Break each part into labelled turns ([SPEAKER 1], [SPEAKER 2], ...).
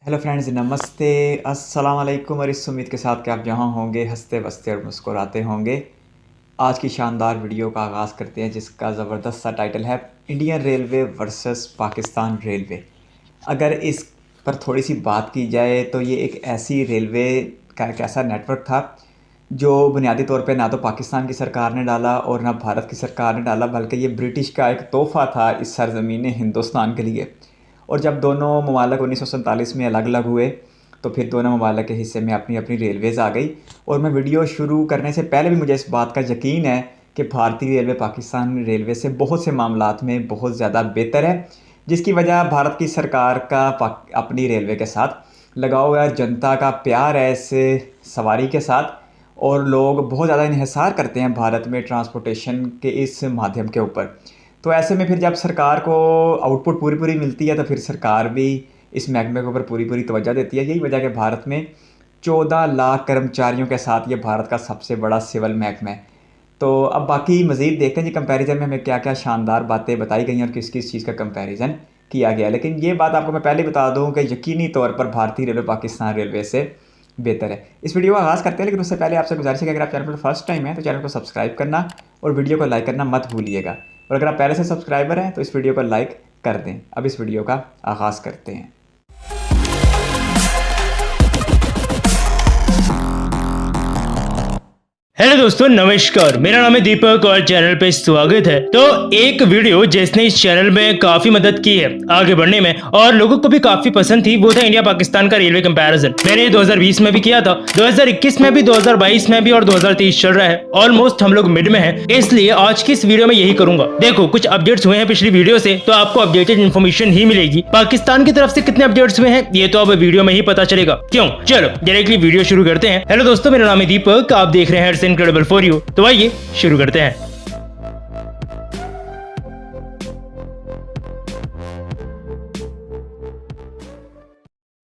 [SPEAKER 1] Hello friends, नमस्ते, अस्सलाम वालेकुम। और इस उम्मीद के साथ कि आप जहाँ होंगे हंसते बसते और मुस्कुराते होंगे। आज की शानदार वीडियो का आगाज़ करते हैं जिसका ज़बरदस्त सा टाइटल है Indian railway versus Pakistan railway. अगर इस पर थोड़ी सी बात की जाए तो ये एक ऐसी रेलवे का एक ऐसा नेटवर्क था जो बुनियादी तौर पे ना तो पाकिस्तान की सरकार ने डाला और ना भारत की सरकार ने डाला, बल्कि ये ब्रिटिश का एक तोहफ़ा था इस सरज़मीन हिंदुस्तान के लिए। और जब दोनों ममालिक 1947 में अलग अलग हुए तो फिर दोनों ममालिक के हिस्से में अपनी अपनी रेलवेज़ आ गई। और मैं वीडियो शुरू करने से पहले भी मुझे इस बात का यकीन है कि भारतीय रेलवे पाकिस्तान रेलवे से बहुत से मामलात में बहुत ज़्यादा बेहतर है, जिसकी वजह भारत की सरकार का अपनी रेलवे के साथ लगा हुआ जनता का प्यार है इस सवारी के साथ। और लोग बहुत ज़्यादा इन्हिसार करते हैं भारत में ट्रांसपोर्टेशन के इस माध्यम के ऊपर। तो ऐसे में फिर जब सरकार को आउटपुट पूरी मिलती है तो फिर सरकार भी इस महकमे के ऊपर पूरी तवज्जो देती है। यही वजह है कि भारत में 14 लाख कर्मचारियों के साथ ये भारत का सबसे बड़ा सिविल महकमा है। तो अब बाकी मज़ीद देखते हैं जी कंपैरिजन में हमें क्या क्या शानदार बातें बताई गई हैं और किस किस चीज़ का कंपैरिजन किया गया। लेकिन ये बात आपको मैं पहले बता दूँ कि यकीनी तौर पर भारतीय रेलवे पाकिस्तान रेलवे से बेहतर है। इस वीडियो का आगाज़ करते हैं, लेकिन उससे पहले आपसे गुजारिश है कि अगर आप चैनल पर फर्स्ट टाइम है तो चैनल को सब्सक्राइब करना और वीडियो को लाइक करना मत भूलिएगा। और अगर आप पहले से सब्सक्राइबर हैं तो इस वीडियो को लाइक कर दें। अब इस वीडियो का आगाज़ करते हैं।
[SPEAKER 2] हेलो दोस्तों, नमस्कार। मेरा नाम है दीपक और चैनल पे स्वागत है। तो एक वीडियो जिसने इस चैनल में काफी मदद की है आगे बढ़ने में और लोगों को भी काफी पसंद थी, वो था इंडिया पाकिस्तान का रेलवे कंपैरिजन। मैंने 2020 में भी किया था, 2021 में भी, 2022 में भी और 2023 चल रहा है। ऑलमोस्ट हम लोग मिड में हैं, इसलिए आज की इस वीडियो में यही करूंगा। देखो, कुछ अपडेट्स हुए हैं पिछली वीडियो से, तो आपको अपडेटेड इन्फॉर्मेशन ही मिलेगी। पाकिस्तान की तरफ से कितने अपडेट्स हुए हैं ये तो अब वीडियो में ही पता चलेगा। क्यों, चलो डायरेक्टली वीडियो शुरू करते हैं। हेलो दोस्तों, मेरा नाम है दीपक, आप देख रहे हैं इनक्रेडिबल फॉर यू। तो आइए शुरू करते हैं।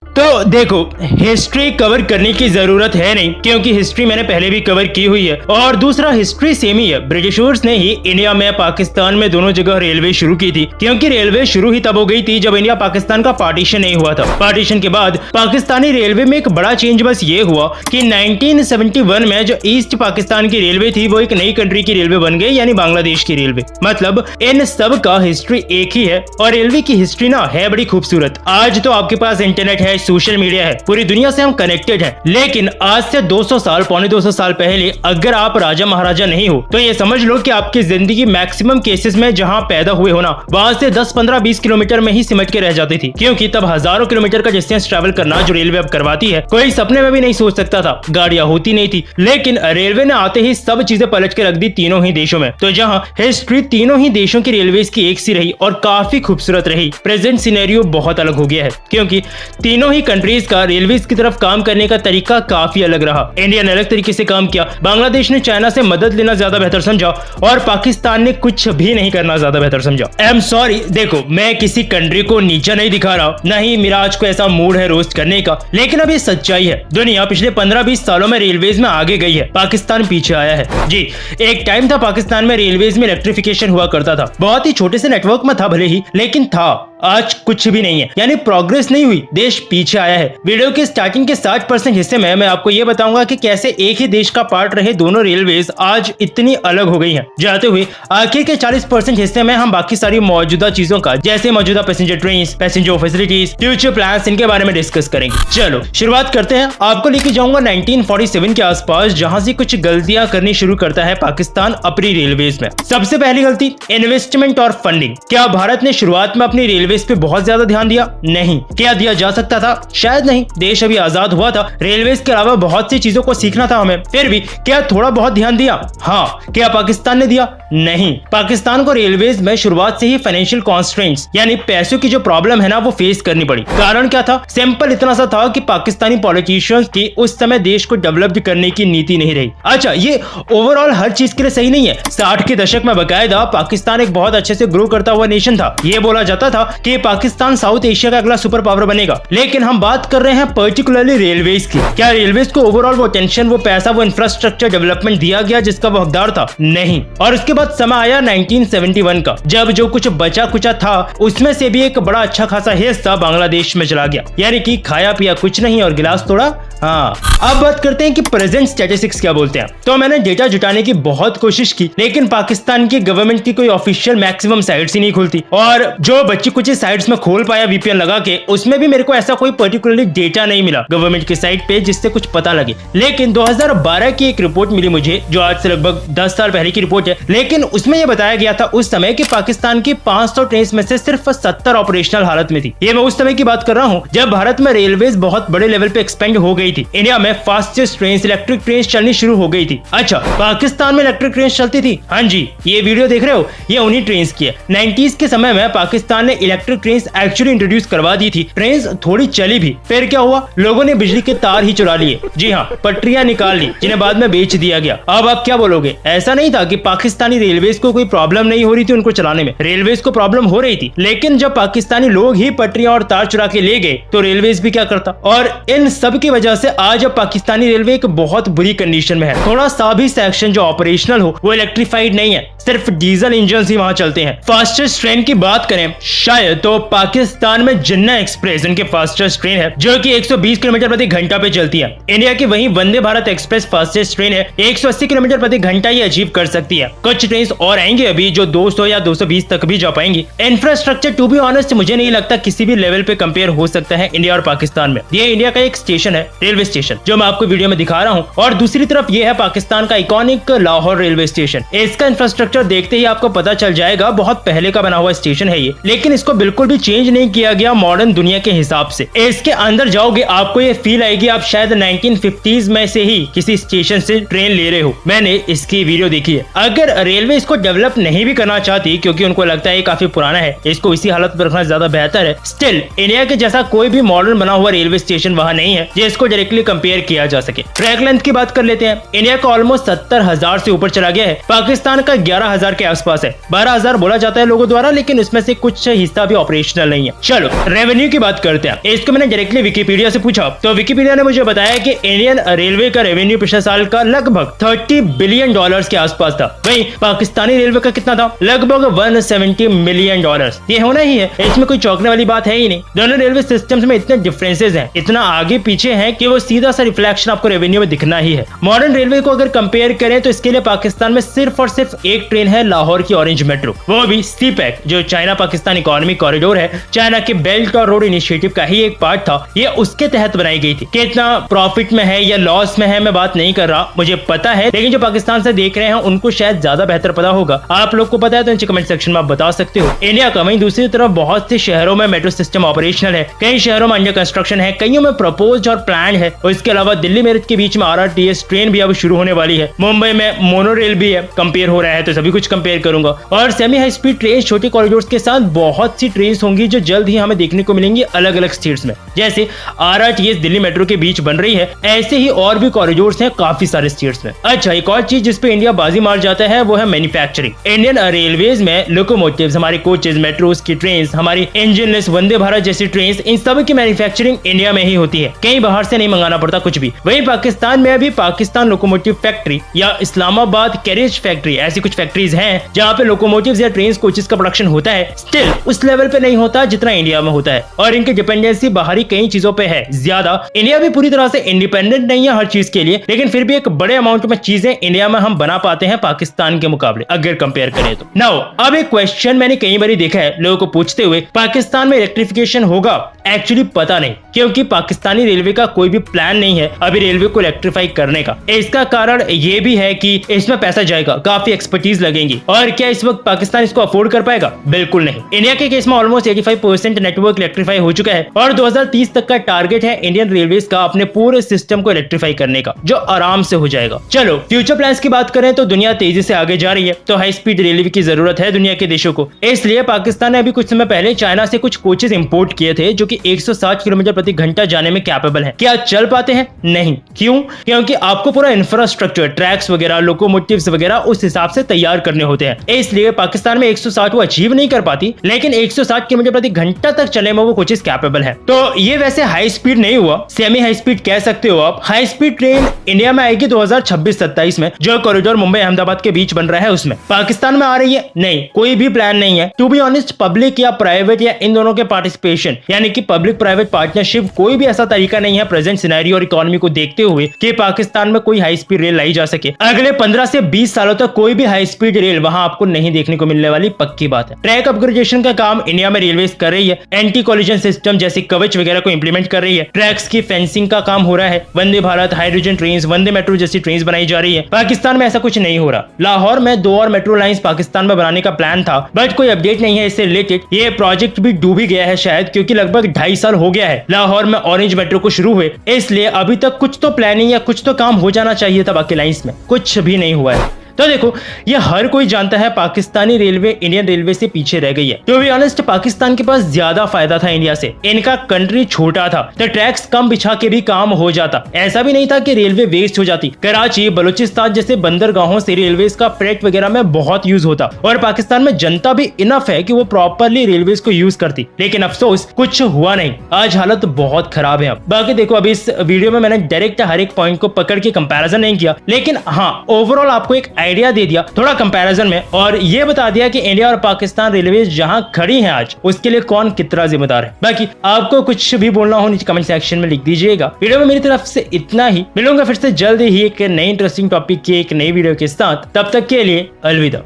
[SPEAKER 2] तो देखो, हिस्ट्री कवर करने की जरूरत है नहीं, क्योंकि हिस्ट्री मैंने पहले भी कवर की हुई है। और दूसरा, हिस्ट्री सेम ही है। ब्रिटिशर्स ने ही इंडिया में पाकिस्तान में दोनों जगह रेलवे शुरू की थी, क्योंकि रेलवे शुरू ही तब हो गई थी जब इंडिया पाकिस्तान का पार्टीशन नहीं हुआ था। पार्टीशन के बाद पाकिस्तानी रेलवे में एक बड़ा चेंज बस ये हुआ कि 1971 में जो ईस्ट पाकिस्तान की रेलवे थी वो एक नई कंट्री की रेलवे बन गई, यानी बांग्लादेश की रेलवे। मतलब इन सब का हिस्ट्री एक ही है। और रेलवे की हिस्ट्री ना है बड़ी खूबसूरत। आज तो आपके पास इंटरनेट है, सोशल मीडिया है, पूरी दुनिया से हम कनेक्टेड हैं। लेकिन आज से 200 साल, पौने 200 साल पहले अगर आप राजा महाराजा नहीं हो तो ये समझ लो कि आपकी जिंदगी मैक्सिमम केसेस में जहां पैदा हुए हो ना, वहां से 10, 15, 20 किलोमीटर में ही सिमट के रह जाती थी। क्योंकि तब हजारों किलोमीटर का डिस्टेंस ट्रैवल करना जो रेलवे अब करवाती है, कोई सपने में भी नहीं सोच सकता था। गाड़ियां होती नहीं थी, लेकिन रेलवे ने आते ही सब चीजें पलट के रख दी तीनों ही देशों में। तो जहां हिस्ट्री तीनों ही देशों की रेलवे की एक सी रही और काफी खूबसूरत रही, प्रेजेंट सिनेरियो बहुत अलग हो गया है, क्योंकि तीनों ही कंट्रीज का रेलवेज की तरफ काम करने का तरीका काफी अलग रहा। इंडिया ने अलग तरीके से काम किया, बांग्लादेश ने चाइना से मदद लेना ज्यादा बेहतर समझा और पाकिस्तान ने कुछ भी नहीं करना ज्यादा बेहतर समझा। आई एम सॉरी, देखो मैं किसी कंट्री को नीचा नहीं दिखा रहा, नहीं मेरा आज को ऐसा मूड है रोस्ट करने का, लेकिन अब ये सच्चाई है। दुनिया पिछले 15-20 सालों में रेलवेज में आगे गई है, पाकिस्तान पीछे आया है। जी, एक टाइम था पाकिस्तान में रेलवेज में इलेक्ट्रिफिकेशन हुआ करता था, बहुत ही छोटे से नेटवर्क में था भले ही, लेकिन था। आज कुछ भी नहीं है, यानी प्रोग्रेस नहीं हुई, देश पीछे आया है। वीडियो के स्टार्टिंग के 60% हिस्से में मैं आपको ये बताऊंगा कि कैसे एक ही देश का पार्ट रहे दोनों रेलवेज आज इतनी अलग हो गई हैं। जाते हुए आखिर के 40% हिस्से में हम बाकी सारी मौजूदा चीजों का, जैसे मौजूदा passenger train, passenger facilities, future plans, इनके बारे में डिस्कस करेंगे। चलो शुरुआत करते हैं। आपको लेके जाऊंगा 1947 के आसपास, जहां से कुछ गलतियां करनी शुरू करता है पाकिस्तान अपनी रेलवेज में। सबसे पहली गलती, इन्वेस्टमेंट और फंडिंग। क्या भारत ने शुरुआत में अपनी रेलवे पे बहुत ज्यादा ध्यान दिया? नहीं। क्या दिया जा सकता था? शायद नहीं, देश अभी आजाद हुआ था, रेलवेज के अलावा बहुत सी चीजों को सीखना था हमें। फिर भी क्या थोड़ा बहुत ध्यान दिया? हाँ। क्या पाकिस्तान ने दिया? नहीं। पाकिस्तान को रेलवेज में शुरुआत से ही फाइनेंशियल कॉन्स्ट्रेंट्स, यानी पैसों की जो प्रॉब्लम है ना, वो फेस करनी पड़ी। कारण क्या था? सिंपल इतना सा था कि पाकिस्तानी पॉलिटिशियंस की उस समय देश को डेवलप करने की नीति नहीं रही। अच्छा, ये ओवरऑल हर चीज के लिए सही नहीं है। 60 के दशक में बकायदा पाकिस्तान एक बहुत अच्छे से ग्रो करता हुआ नेशन था। ये बोला जाता था कि पाकिस्तान साउथ एशिया का अगला सुपर पावर बनेगा, लेकिन लेकिन हम बात कर रहे हैं पर्टिकुलरली रेलवेज की। क्या रेलवेज को ओवरऑल वो टेंशन, वो पैसा, वो इंफ्रास्ट्रक्चर डेवलपमेंट दिया गया जिसका वो हकदार था? नहीं। और उसके बाद समय आया 1971 का, जब जो कुछ बचा कुचा था उसमें से भी एक बड़ा अच्छा खासा हिस्सा बांग्लादेश में चला गया, यानी कि खाया पिया कुछ नहीं और गिलास तोड़ा। हाँ, अब बात करते हैं कि प्रेजेंट स्टैटिस्टिक्स क्या बोलते हैं। तो मैंने डेटा जुटाने की बहुत कोशिश की, लेकिन पाकिस्तान की गवर्नमेंट की कोई ऑफिशियल मैक्सिमम साइट्स ही नहीं खुलती, और जो बच्ची कुछ साइट्स में खोल पाया वीपीएन लगा के, उसमें भी मेरे को ऐसा कोई पर्टिकुलरली डेटा नहीं मिला गवर्नमेंट की साइट पे जिससे कुछ पता लगे। लेकिन 2012 की एक रिपोर्ट मिली मुझे, जो आज से लगभग 10 साल पहले की रिपोर्ट है, लेकिन उसमें यह बताया गया था उस समय कि पाकिस्तान की 500 ट्रेन में से सिर्फ 70 ऑपरेशनल हालत में थी। ये मैं उस समय की बात कर रहा हूँ जब भारत में रेलवेज बहुत बड़े लेवल पे एक्सपेंड हो गई थी। इंडिया में फास्टेस्ट ट्रेन, इलेक्ट्रिक ट्रेन चलनी शुरू हो गई थी। अच्छा, पाकिस्तान में इलेक्ट्रिक ट्रेन चलती थी? हाँ जी, ये वीडियो देख रहे हो, ये उन्हीं ट्रेन की है। 90s के समय में पाकिस्तान ने इलेक्ट्रिक ट्रेन एक्चुअली इंट्रोड्यूस करवा दी थी। ट्रेन थोड़ी चली भी, फिर क्या हुआ, लोगों ने बिजली के तार ही चुरा लिए। जी हाँ, पटरियां निकाल ली, जिन्हें बाद में बेच दिया गया। अब आप क्या बोलोगे, ऐसा नहीं था कि पाकिस्तानी रेलवेज को कोई प्रॉब्लम नहीं हो रही थी उनको चलाने में? रेलवेज को प्रॉब्लम हो रही थी, लेकिन जब पाकिस्तानी लोग ही पटरियां और तार चुरा के ले गए तो रेलवेज भी क्या करता। और इन सब की वजह से आज अब पाकिस्तानी रेलवे एक बहुत बुरी कंडीशन में है। थोड़ा सा भी सेक्शन जो ऑपरेशनल हो वो इलेक्ट्रीफाइड नहीं है, सिर्फ डीजल इंजन ही वहां चलते हैं। फास्टेस्ट ट्रेन की बात करें शायद तो पाकिस्तान में जिन्ना एक्सप्रेस उनके फास्टेस्ट ट्रेन है, जो कि 120 किलोमीटर प्रति घंटा पे चलती है। इंडिया की वही Vande Bharat express fastest train है, 180 किलोमीटर प्रति घंटा ये अचीव कर सकती है। कुछ ट्रेन और आएंगे अभी जो 200 या 220 तक भी जा पाएंगी। इंफ्रास्ट्रक्चर टू बी ऑनेस्ट मुझे नहीं लगता किसी भी लेवल पे कंपेयर हो सकता है इंडिया और पाकिस्तान में। ये इंडिया का एक स्टेशन है, रेलवे स्टेशन, जो मैं आपको वीडियो में दिखा रहा हूँ, और दूसरी तरफ ये है पाकिस्तान का इकॉनिक लाहौर रेलवे स्टेशन। इसका इंफ्रास्ट्रक्चर देखते ही आपको पता चल जाएगा, बहुत पहले का बना हुआ स्टेशन है ये, लेकिन इसको बिल्कुल भी चेंज नहीं किया गया मॉडर्न दुनिया के हिसाब से। इसके अंदर जाओगे आपको ये फील आएगी आप शायद 1950s में से ही किसी स्टेशन से ट्रेन ले रहे हो। मैंने इसकी वीडियो देखी है। अगर रेलवे इसको डेवलप नहीं भी करना चाहती, क्योंकि उनको लगता है ये काफी पुराना है, इसको इसी हालत पर रखना ज्यादा बेहतर है, स्टिल इंडिया के जैसा कोई भी मॉडर्न बना हुआ रेलवे स्टेशन वहाँ नहीं है जिसको डायरेक्टली कंपेयर किया जा सके। ट्रैक लेंथ की बात कर लेते हैं। इंडिया का ऑलमोस्ट 70,000 से ऊपर चला गया है, पाकिस्तान का 11,000 के आसपास है। 12,000 बोला जाता है लोगों द्वारा, लेकिन उसमें से कुछ हिस्सा भी ऑपरेशनल नहीं है। चलो रेवेन्यू की बात करते हैं। इसको मैंने डायरेक्टली विकिपीडिया से पूछा, तो विकिपीडिया ने मुझे बताया कि इंडियन रेलवे का रेवेन्यू पिछले साल का लगभग $30 बिलियन के आसपास था। वहीं पाकिस्तानी रेलवे का कितना था? लगभग $170 मिलियन। ये होना ही है, इसमें कोई चौंकने वाली बात है ही नहीं। दोनों रेलवे सिस्टम्स में इतने डिफरेंसेस हैं, इतना आगे पीछे हैं कि वो सीधा सा रिफ्लेक्शन आपको रेवेन्यू में दिखना ही है। मॉडर्न रेलवे को अगर कंपेयर करें तो इसके लिए पाकिस्तान में सिर्फ और सिर्फ एक ट्रेन है, लाहौर की ऑरेंज मेट्रो, वो भी सीपैक, जो चाइना पाकिस्तान इकोनॉमिक कॉरिडोर है, चाइना के बेल्ट और रोड इनिशिएटिव का ही एक पार्ट था। ये उसके तहत बनाई गई थी। कितना प्रॉफिट में है या लॉस में है मैं बात नहीं कर रहा, मुझे पता है, लेकिन जो पाकिस्तान से देख रहे हैं उनको शायद ज्यादा बेहतर पता होगा। आप लोग को पता है तो नीचे कमेंट सेक्शन में आप बता सकते हो। इंडिया का वहीं दूसरी तरफ बहुत से शहरों में मेट्रो सिस्टम ऑपरेशनल है, कई शहरों में अंडर कंस्ट्रक्शन है, कईयों में प्रपोज्ड और प्लान है। और इसके अलावा दिल्ली मेरठ के बीच में RRTS ट्रेन भी अब शुरू होने वाली है। मुंबई में मोनोरेल भी है। कंपेयर हो रहा है तो सभी कुछ कंपेयर करूंगा। और सेमी हाई स्पीड ट्रेन छोटे कॉरिडोर्स के साथ बहुत सी ट्रेन होंगी जो जल्द ही हमें देखने को मिलेंगी अलग अलग स्टेट्स में। जैसे RRTS दिल्ली मेट्रो के बीच बन रही है, ऐसे ही और भी कॉरिडोर्स हैं काफी सारे स्टेट्स में। अच्छा, एक और चीज जिसपे इंडिया बाजी मार जाता है वो है मैन्युफैक्चरिंग। इंडियन रेलवेज में लोकोमोटिव्स, हमारे कोचेज, मेट्रोज की ट्रेन, हमारी इंजनलेस वंदे भारत जैसी ट्रेन, इन सब की मैन्युफैक्चरिंग इंडिया में ही होती है, कहीं बाहर से नहीं मंगाना पड़ता कुछ भी। वहीं पाकिस्तान में अभी पाकिस्तान लोकोमोटिव फैक्ट्री या इस्लामाबाद कैरियज फैक्ट्री, ऐसी कुछ फैक्ट्रीज हैं जहाँ पे लोकोमोटिव्स या ट्रेन कोचेस का प्रोडक्शन होता है। स्टिल उस लेवल पे नहीं होता जितना इंडिया में होता है, और इनकी डिपेंडेंसी बाहरी कई चीजों पे है ज्यादा। इंडिया भी पूरी तरह से इंडिपेंडेंट नहीं है हर चीज के लिए, लेकिन फिर भी एक बड़े अमाउंट में चीजें इंडिया में हम बना पाते हैं पाकिस्तान के मुकाबले अगर कंपेयर करें तो। नाउ अब एक क्वेश्चन मैंने कई बार देखा है लोगों को पूछते हुए, पाकिस्तान में इलेक्ट्रिफिकेशन होगा? एक्चुअली पता नहीं, क्योंकि पाकिस्तानी रेलवे का कोई भी प्लान नहीं है अभी रेलवे को इलेक्ट्रीफाई करने का। इसका कारण ये भी है कि इसमें पैसा जाएगा, काफी एक्सपर्टीज लगेंगी, और क्या इस वक्त पाकिस्तान इसको अफोर्ड कर पाएगा? बिल्कुल नहीं। इंडिया के केस में ऑलमोस्ट 85% नेटवर्क इलेक्ट्रीफाई हो चुका है, और 2030 तक का टारगेट है इंडियन रेलवेज का अपने पूरे सिस्टम को इलेक्ट्रीफाई करने का, जो आराम से हो जाएगा। चलो फ्यूचर प्लान्स की बात करें तो दुनिया तेजी से आगे जा रही है, तो हाई स्पीड रेलवे की जरूरत है दुनिया के देशों को। इसलिए पाकिस्तान ने अभी कुछ समय पहले चाइना से कुछ कोचेस इंपोर्ट किए थे जो कि 160 किलोमीटर प्रति घंटा जाने में कैपेबल है। क्या चल पाते हैं? नहीं। क्यों? क्योंकि आपको पूरा इंफ्रास्ट्रक्चर, ट्रैक्स वगैरह, लोकोमोटिव्स वगैरह उस हिसाब से तैयार करने होते हैं। इसलिए पाकिस्तान में 160 वो अचीव नहीं कर पाती, लेकिन 160 किलोमीटर प्रति घंटा तक चले में वो कुछ कैपेबल है। तो ये वैसे हाई स्पीड नहीं हुआ, सेमी हाई स्पीड कह सकते हो आप। हाई स्पीड ट्रेन इंडिया में आएगी 2026-27 में, जो कॉरिडोर मुंबई अहमदाबाद के बीच बन रहा है उसमें। पाकिस्तान में आ रही है? नहीं, कोई भी प्लान नहीं है। टू बी ऑनेस्ट, पब्लिक या प्राइवेट या इन दोनों के पार्टिसिपेशन यानी कि पब्लिक प्राइवेट पार्टनरशिप, कोई भी ऐसा तरीका नहीं है प्रेजेंट सिनेरियो और इकोनॉमी को देखते हुए कि पाकिस्तान में कोई हाई स्पीड रेल लाई जा सके। अगले 15 से 20 सालों तक कोई भी हाई स्पीड रेल वहां आपको नहीं देखने को मिलने वाली, पक्की बात है। ट्रैक अपग्रेडेशन का काम इंडिया में रेलवे कर रही है, एंटी कोलिजन सिस्टम जैसे कवच वगैरह को इंप्लीमेंट कर रही है, ट्रैक्स की फेंसिंग का काम हो रहा है, वंदे भारत, हाइड्रोजन ट्रेन, वंदे मेट्रो जैसी ट्रेन बनाई जा रही है। पाकिस्तान में ऐसा कुछ नहीं हो रहा। लाहौर में 2 और मेट्रो लाइंस पाकिस्तान में बनाने का प्लान था, बट कोई अपडेट नहीं है इससे रिलेटेड। ये प्रोजेक्ट भी डूब ही गया है शायद, क्योंकि लगभग 2.5 साल हो गया है लाहौर में ऑरेंज मेट्रो को शुरू हुए, इसलिए अभी तक कुछ तो प्लानिंग या कुछ तो काम हो जाना चाहिए था। बाकी लाइंस में कुछ भी नहीं हुआ है। तो देखो, ये हर कोई जानता है पाकिस्तानी रेलवे इंडियन रेलवे से पीछे रह गई है। टू बी ऑनेस्ट, पाकिस्तान के पास ज्यादा फायदा था इंडिया से। इनका कंट्री छोटा था तो ट्रैक्स कम बिछा के भी काम हो जाता। ऐसा भी नहीं था कि रेलवे वेस्ट हो जाती। कराची, बलूचिस्तान जैसे बंदरगाहों से रेलवे का फ्रेट वगैरह में बहुत यूज होता, और पाकिस्तान में जनता भी इनफ है कि वो प्रॉपरली रेलवे को यूज करती। लेकिन अफसोस कुछ हुआ नहीं। आज हालत बहुत खराब है। अब बाकी देखो, अभी इस वीडियो में मैंने डायरेक्ट हर एक पॉइंट को पकड़ के कंपैरिजन नहीं किया, लेकिन हाँ, ओवरऑल आपको एक आइडिया दे दिया थोड़ा कंपैरिजन में, और ये बता दिया कि इंडिया और पाकिस्तान रेलवे जहां खड़ी हैं आज, उसके लिए कौन कितना जिम्मेदार है। बाकी आपको कुछ भी बोलना हो नीचे कमेंट सेक्शन में लिख दीजिएगा। वीडियो में मेरी तरफ से इतना ही। मिलूंगा फिर से जल्द ही एक नई इंटरेस्टिंग टॉपिक की एक नई वीडियो के साथ। तब तक के लिए अलविदा।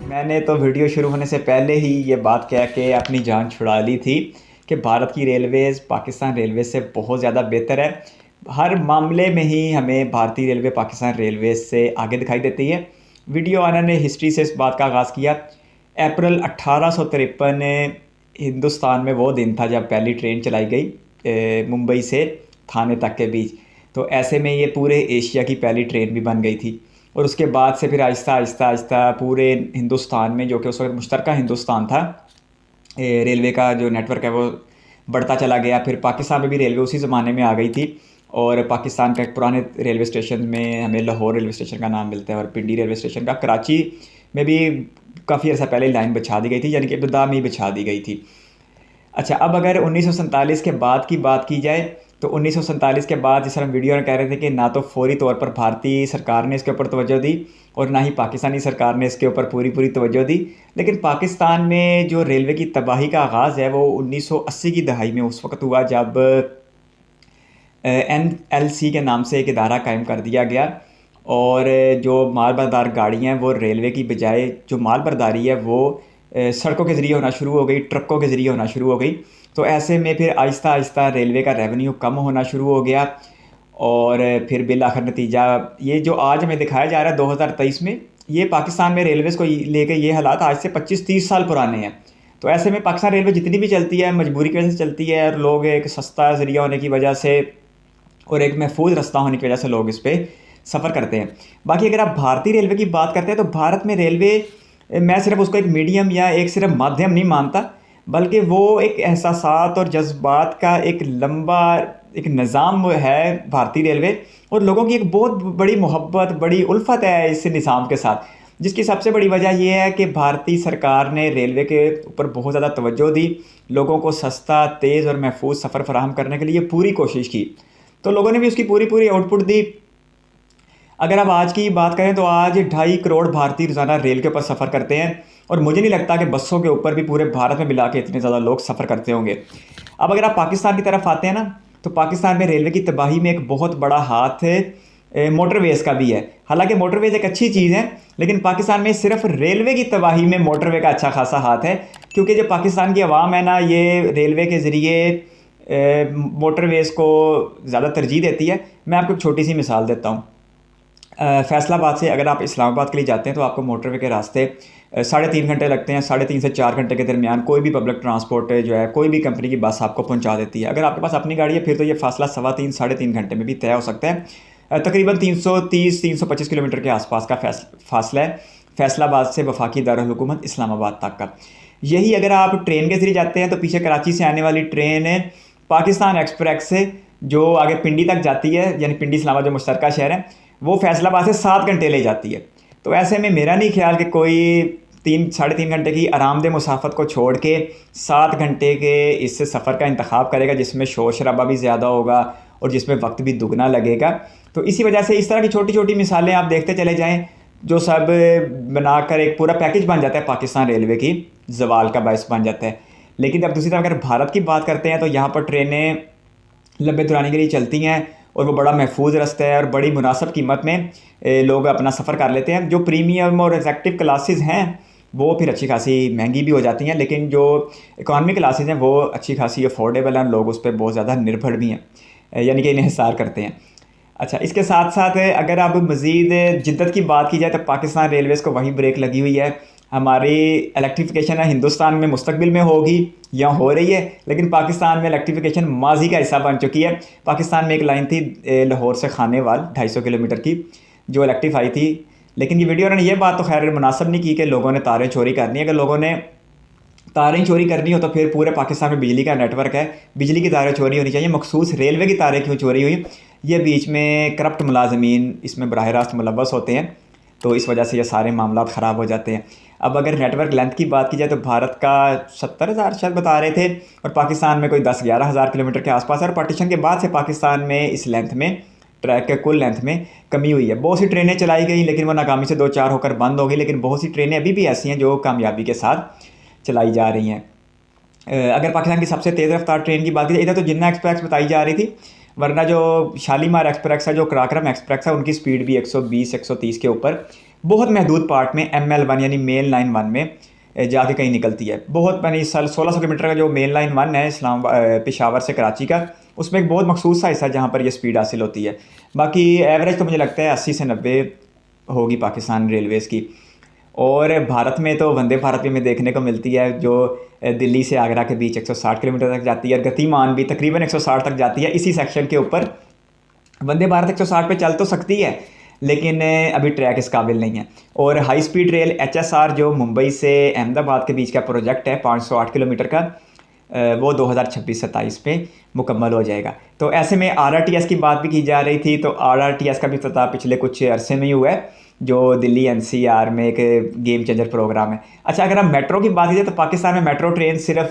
[SPEAKER 1] मैंने तो वीडियो शुरू होने से पहले ही ये बात कह के अपनी जान छुड़ा ली थी कि भारत की रेलवेज़ पाकिस्तान रेलवे से बहुत ज़्यादा बेहतर है। हर मामले में ही हमें भारतीय रेलवे पाकिस्तान रेलवे से आगे दिखाई देती है। वीडियो ऑनर ने हिस्ट्री से इस बात का आगाज़ किया। अप्रैल 1853 हिंदुस्तान में वो दिन था जब पहली ट्रेन चलाई गई मुंबई से थाने तक के बीच। तो ऐसे में ये पूरे एशिया की पहली ट्रेन भी बन गई थी। और उसके बाद से फिर आहिस्ता आहिस्ता आहिस्ता पूरे हिंदुस्तान में, जो कि उस वक्त मुश्तरका हिंदुस्तान था, रेलवे का जो नेटवर्क है वो बढ़ता चला गया। फिर पाकिस्तान में भी रेलवे उसी ज़माने में आ गई थी, और पाकिस्तान का एक पुराने रेलवे स्टेशन में हमें लाहौर रेलवे स्टेशन का नाम मिलता है, और पिंडी रेलवे स्टेशन का कराची में भी काफ़ी अर्सा पहले लाइन बिछा दी गई थी, यानी कि इब्तिदा में ही बिछा दी गई थी। अच्छा, अब अगर 1947 के बाद की बात की जाए तो 1947 के बाद, जिस तरह वीडियो में कह रहे थे कि ना तो फौरी तौर पर भारतीय सरकार ने इसके ऊपर तवज्जो दी और ना ही पाकिस्तानी सरकार ने इसके ऊपर पूरी तवज्जो दी, लेकिन पाकिस्तान में जो रेलवे की तबाही का आगाज़ है वो 1980 की दहाई में उस वक्त हुआ जब NLC के नाम से एक इदारा कायम कर दिया गया, और जो माल बरदार गाड़ियाँ हैं वो रेलवे की बजाय जो माल बरदारी है वो सड़कों के ज़रिए होना शुरू हो गई, ट्रकों के ज़रिए होना शुरू हो गई। तो ऐसे में फिर आहिस्ता आहिस्ता रेलवे का रेवेन्यू कम होना शुरू हो गया, और फिर बिल आखिर नतीजा ये जो आज हमें दिखाया जा रहा है 2023 में, ये पाकिस्तान में रेलवेज़ को लेकर ये हालात आज से 25-30 साल पुराने हैं। तो ऐसे में पाकिस्तान रेलवे जितनी भी चलती है मजबूरी की वजह से चलती है, और लोग एक सस्ता ज़रिया होने की वजह से और एक महफूज रास्ता होने की वजह से लोग इस पर सफ़र करते हैं। बाकी अगर आप भारतीय रेलवे की बात करते हैं तो भारत में रेलवे, मैं सिर्फ उसको एक मीडियम या एक सिर्फ माध्यम नहीं मानता, बल्कि वो एक एहसासात और जज्बात का एक लंबा एक निज़ाम है भारतीय रेलवे, और लोगों की एक बहुत बड़ी मोहब्बत, बड़ी उल्फत है इस निज़ाम के साथ, जिसकी सबसे बड़ी वजह यह है कि भारतीय सरकार ने रेलवे के ऊपर बहुत ज़्यादा तवज्जो दी, लोगों को सस्ता, तेज़ और महफूज सफ़र फराहम करने के लिए पूरी कोशिश की। तो लोगों ने भी उसकी पूरी आउटपुट दी। अगर आप आज की बात करें तो आज 2.5 करोड़ भारतीय रोज़ाना रेल के ऊपर सफ़र करते हैं, और मुझे नहीं लगता कि बसों के ऊपर भी पूरे भारत में मिला के इतने ज़्यादा लोग सफ़र करते होंगे। अब अगर आप पाकिस्तान की तरफ आते हैं ना, तो पाकिस्तान में रेलवे की तबाही में एक बहुत बड़ा हाथ मोटरवेज़ का भी है। हालांकि मोटरवेज़ एक अच्छी चीज़ है, लेकिन पाकिस्तान में सिर्फ रेलवे की तबाही में मोटरवे का अच्छा खासा हाथ है, क्योंकि जो पाकिस्तान की आवाम है ना, ये रेलवे के ज़रिए मोटरवेज़ को ज़्यादा तरजीह देती है। मैं आपको एक छोटी सी मिसाल देता हूँ। फैसलाबाद से अगर आप इस्लामाबाद के लिए जाते हैं तो आपको मोटरवे के रास्ते 3.5 घंटे लगते हैं। 3.5 से 4 घंटे के दरमियान कोई भी पब्लिक ट्रांसपोर्ट जो है, कोई भी कंपनी की बस आपको पहुंचा देती है। अगर आपके पास अपनी गाड़ी है फिर तो ये फासला 3.25-3.5 घंटे में भी तय हो सकता है। तकरीबन 330-325 किलोमीटर के आसपास का फासला है फैसलाबाद से वफाकी दारुल हुकूमत इस्लामाबाद तक का। यही अगर आप ट्रेन के ज़रिए जाते हैं तो पीछे कराची से आने वाली ट्रेन पाकिस्तान एक्सप्रेस से जो आगे पिंडी तक जाती है, यानी पिंडी इस्लामाबाद जो मुश्तरका शहर है, वो फैसलाबाद से 7 घंटे ले जाती है। तो ऐसे में मेरा नहीं ख्याल कि कोई 3-3.5 घंटे की आरामदेह मुसाफत को छोड़ के 7 घंटे के इस सफ़र का इंतखाब करेगा, जिसमें शोर शराबा भी ज़्यादा होगा और जिसमें वक्त भी दुगना लगेगा। तो इसी वजह से इस तरह की छोटी छोटी मिसालें आप देखते चले जाएँ, जो सब बनाकर एक पूरा पैकेज बन जाता है पाकिस्तान रेलवे की ज़वाल का बायस बन जाता है। लेकिन अब दूसरी तरफ अगर भारत की बात करते हैं तो यहाँ पर ट्रेनें लंबे दुरानी के लिए चलती हैं और वो बड़ा महफूज रास्ता है और बड़ी मुनासिब कीमत में लोग अपना सफ़र कर लेते हैं। जो प्रीमियम और एग्जेक्टिव क्लासेस हैं वो फिर अच्छी खासी महंगी भी हो जाती हैं, लेकिन जो इकॉनमी क्लासेस हैं वो अच्छी खासी अफोर्डेबल हैं, लोग उस पर बहुत ज़्यादा निर्भर भी हैं, यानी कि इन्हिसार करते हैं। अच्छा, इसके साथ साथ अगर अब मज़ीद जिद्दत की बात की जाए तो पाकिस्तान रेलवेज़ को वही ब्रेक लगी हुई है। हमारी इलेक्ट्रिफिकेशन है हिंदुस्तान में मुस्तकबिल में होगी या हो रही है, लेकिन पाकिस्तान में इलेक्ट्रिफिकेशन माजी का हिस्सा बन चुकी है। पाकिस्तान में एक लाइन थी लाहौर से खानेवाल 250 किलोमीटर की, जो इलेक्ट्रीफाई थी, लेकिन ये वीडियो ने ये बात तो खैर मुनासिब नहीं की कि लोगों ने तारें चोरी करनी है। अगर लोगों ने तारें चोरी करनी हो तो फिर पूरे पाकिस्तान में बिजली का नेटवर्क है, बिजली की तारें चोरी होनी चाहिए। मखसूस रेलवे की तारें क्यों चोरी हुई? ये बीच में करप्ट मुलाजमीन इसमें बराह रास्त मुलव्वस होते हैं, तो इस वजह से ये सारे मामला ख़राब हो जाते हैं। अब अगर नेटवर्क लेंथ की बात की जाए तो भारत का 70,000 शायद बता रहे थे और पाकिस्तान में कोई 10-11 हज़ार किलोमीटर के आसपास है। और पार्टीशन के बाद से पाकिस्तान में इस लेंथ में, ट्रैक के कुल लेंथ में कमी हुई है। बहुत सी ट्रेनें चलाई गई लेकिन वो नाकामी से 2-4 होकर बंद हो गई, लेकिन बहुत सी ट्रेनें अभी भी ऐसी हैं जो कामयाबी के साथ चलाई जा रही हैं। अगर पाकिस्तान की सबसे तेज़ रफ्तार ट्रेन की बात की जाए, इधर तो जिन्ना एक्सप्रेस बताई जा रही थी, वरना जो शालीमार एक्सप्रेस है, जो कराक्रम एक्सप्रेस है, उनकी स्पीड भी 120-130 के ऊपर बहुत महदूद पार्ट में ML1 यानी मेल लाइन 1 में जाके कहीं निकलती है। बहुत मैंने इस साल 1600 किलोमीटर का जो मेल लाइन 1 है पेशावर से कराची का, उसमें एक बहुत मखसूस सा हिस्सा है जहाँ पर यह स्पीड हासिल होती है। बाकी एवरेज तो मुझे लगता है 80 से 90 होगी पाकिस्तान रेलवेज़ की। और भारत में तो वंदे भारत भी हमें देखने को मिलती है, जो दिल्ली से आगरा के बीच 160 किलोमीटर तक जाती है। गतिमान भी तकरीबन 160 तक जाती है। इसी सेक्शन के ऊपर वंदे भारत 160 पे चल तो सकती है, लेकिन अभी ट्रैक इस काबिल नहीं है। और हाई स्पीड रेल HSR जो मुंबई से अहमदाबाद के बीच का प्रोजेक्ट है 508 किलोमीटर का, वो 2026-27 पे मुकम्मल हो जाएगा। तो ऐसे में RRTS की बात भी की जा रही थी, तो RRTS का भी इफ्तिताह पिछले कुछ अरसे में ही हुआ है, जो दिल्ली NCR में एक गेम चेंजर प्रोग्राम है। अच्छा, अगर हम मेट्रो की बात की जाए तो पाकिस्तान में मेट्रो ट्रेन सिर्फ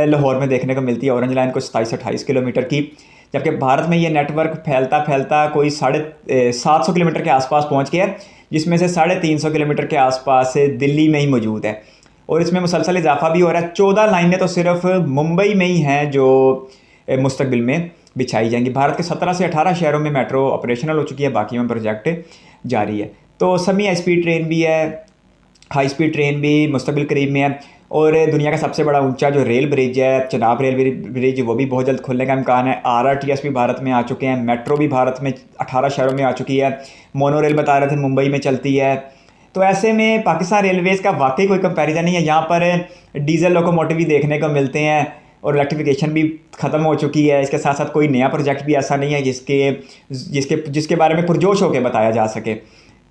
[SPEAKER 1] लाहौर में देखने को मिलती है, ऑरेंज लाइन को 27-28 किलोमीटर की, जबकि भारत में ये नेटवर्क फैलता फैलता कोई 750 किलोमीटर के आसपास पहुंच गया है, जिसमें से 350 किलोमीटर के आसपास दिल्ली में ही मौजूद है। और इसमें मुसलसल इजाफा भी हो रहा है। 14 लाइनें तो सिर्फ मुंबई में ही हैं जो मुस्तकबिल में बिछाई जाएंगी। भारत के 17 से 18 शहरों में मेट्रो ऑपरेशनल हो चुकी है, बाकी में प्रोजेक्ट जारी है। तो सेमी हाई स्पीड ट्रेन भी है, हाई स्पीड ट्रेन भी मुस्तकबिल करीब में है। और दुनिया का सबसे बड़ा ऊंचा जो रेल ब्रिज है, चनाब रेल ब्रिज, वो भी बहुत जल्द खुलने का इम्कान है। RRTS भी भारत में आ चुके हैं, मेट्रो भी भारत में 18 शहरों में आ चुकी है, मोनो रेल बता रहे थे मुंबई में चलती है। तो ऐसे में पाकिस्तान रेलवेज़ का वाकई कोई कंपैरिजन नहीं है। यहाँ पर डीजल लोकोमोटिव भी देखने को मिलते हैं और इलेक्ट्रिफिकेशन भी ख़त्म हो चुकी है। इसके साथ साथ कोई नया प्रोजेक्ट भी ऐसा नहीं है जिसके बारे में पुरजोश होकर बताया जा सके।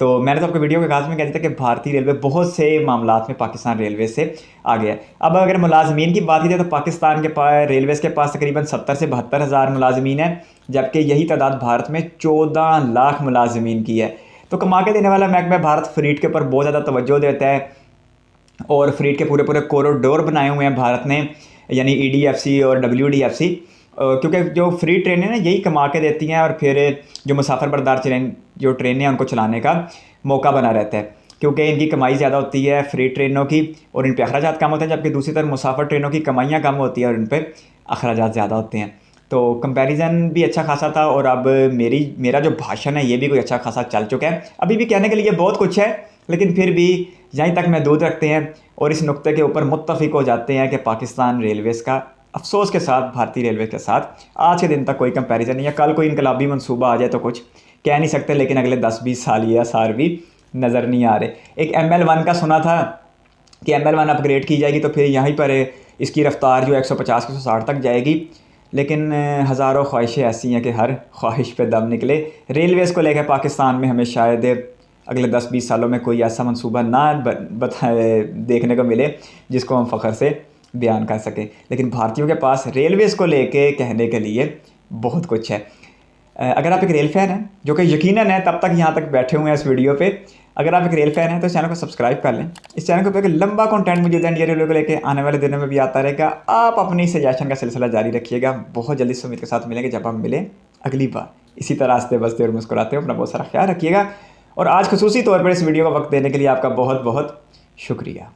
[SPEAKER 1] तो मैंने तो आपको वीडियो के आगाज़ में कह दिया था कि भारतीय रेलवे बहुत से मामलात में पाकिस्तान रेलवे से आगे है। अब अगर मुलाजमीन की बात की जाए तो पाकिस्तान के पास रेलवेज़ के पास तकरीबन 70 से 72 हज़ार मुलाजमीन है, जबकि यही तादाद भारत में 14 लाख मुलाजमीन की है। तो कमा के देने वाला महकमा भारत फ्रीट के ऊपर बहुत ज़्यादा तवज्जो देता है और फ्रीट के पूरे पूरे कॉरिडोर बनाए हुए हैं भारत ने, यानी EDFC और WDFC, क्योंकि जो फ्री ट्रेनें ना यही कमा के देती हैं और फिर जो मुसाफिर बरदार जो ट्रेनें हैं उनको चलाने का मौका बना रहता है, क्योंकि इनकी कमाई ज़्यादा होती है फ्री ट्रेनों की और इन पे अखराजात कम होते हैं, जबकि दूसरी तरफ मुसाफिर ट्रेनों की कमाइयाँ कम होती है और इन पे अखराजात ज़्यादा होते हैं। तो कंपैरिजन भी अच्छा खासा था। और अब मेरा जो भाषण है ये भी कोई अच्छा खासा चल चुका है। अभी भी कहने के लिए बहुत कुछ है, लेकिन फिर भी यहीं तक महदूद रखते हैं और इस नुक्ते के ऊपर मुत्तफ़िक हो जाते हैं कि पाकिस्तान रेलवेज़ का अफसोस के साथ भारतीय रेलवे के साथ आज के दिन तक कोई कंपैरिजन नहीं है। कल कोई इनकलाबी मंसूबा आ जाए तो कुछ कह नहीं सकते, लेकिन अगले 10-20 साल या साल भी नज़र नहीं आ रहे। एक ML1 का सुना था कि ML1 अपग्रेड की जाएगी तो फिर यहीं पर इसकी रफ्तार जो 150-160 तक जाएगी, लेकिन हज़ारों ख्वाहिशें ऐसी हैं कि हर ख्वाहिश पे दम निकले। रेलवेज़ को लेकर पाकिस्तान में हमें शायद अगले 10-20 सालों में कोई ऐसा मंसूबा ना देखने को मिले जिसको हम फ़ख्र से बयान कर सकें, लेकिन भारतीयों के पास रेलवेज़ को लेके कहने के लिए बहुत कुछ है। अगर आप एक रेल फ़ैन हैं, जो कि यकीनन है तब तक यहाँ तक बैठे हुए हैं इस वीडियो पे, अगर आप एक रेल फ़ैन हैं तो इस चैनल को सब्सक्राइब कर लें। इस चैनल के ऊपर एक लंबा कंटेंट मौजूद है, इंडियन रेलवे को लेकर आने वाले दिनों में भी आता रहेगा। आप अपनी सजेशन का सिलसिला जारी रखिएगा। बहुत जल्दी से उम्मीद के साथ मिलेंगे जब हम मिलें अगली बार। इसी तरह हंसते बसते और मुस्कुराते हो, अपना बहुत सारा ख्याल रखिएगा। और आज खुसूसी तौर पर इस वीडियो का वक्त देने के लिए आपका बहुत बहुत शुक्रिया।